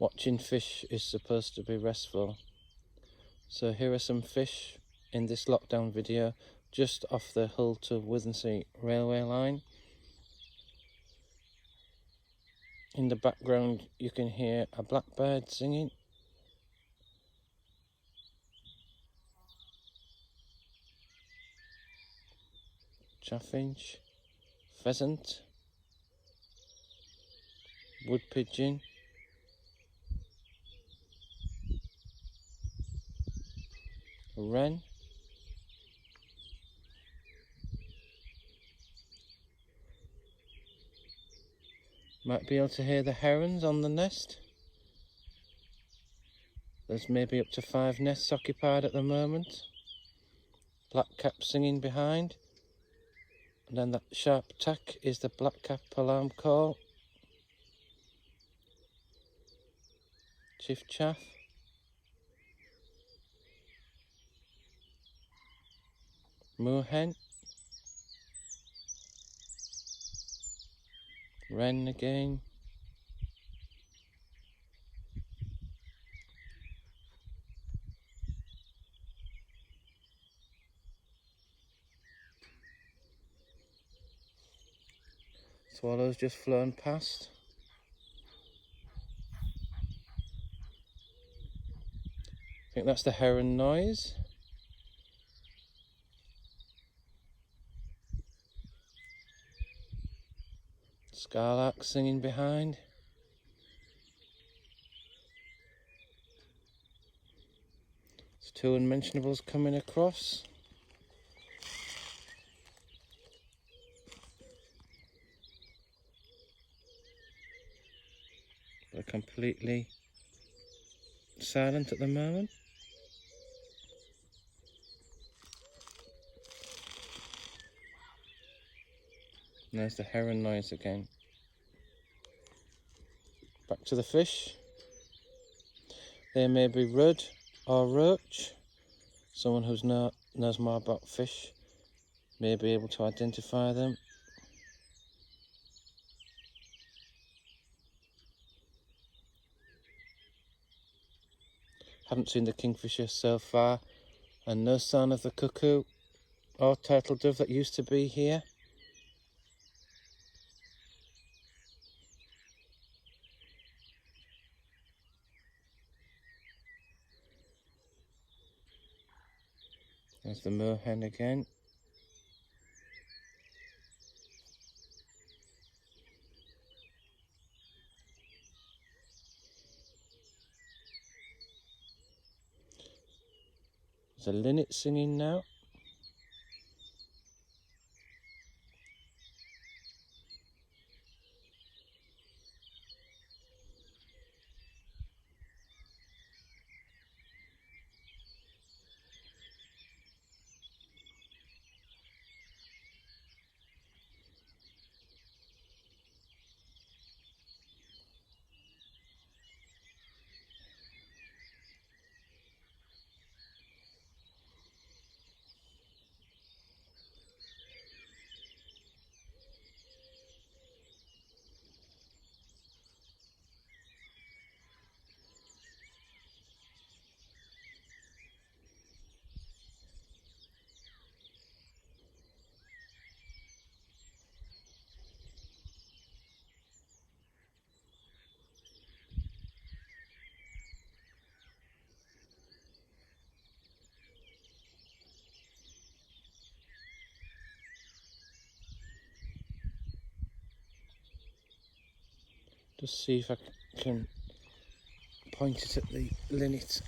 Watching fish is supposed to be restful. So here are some fish in this lockdown video just off the Hull to Withensea railway line. In the background you can hear a blackbird singing. Chaffinch, pheasant, woodpigeon, wren, might be able to hear the herons on the nest. There's maybe up to 5 nests occupied at the moment. Blackcap singing behind. And then that sharp tack is the Blackcap alarm call. Chiffchaff. Moorhen. Wren again. Swallows just flown past. I think that's the heron noise. Skylark singing behind. There's 2 unmentionables coming across. They're completely silent at the moment. And there's the heron noise again. Back to the fish. They may be rudd or roach. Someone who knows more about fish may be able to identify them. Haven't seen the kingfisher so far, and no sign of the cuckoo or turtle dove that used to be here. There's the moorhen again. There's a linnet singing now. Just see if I can point it at the linnet.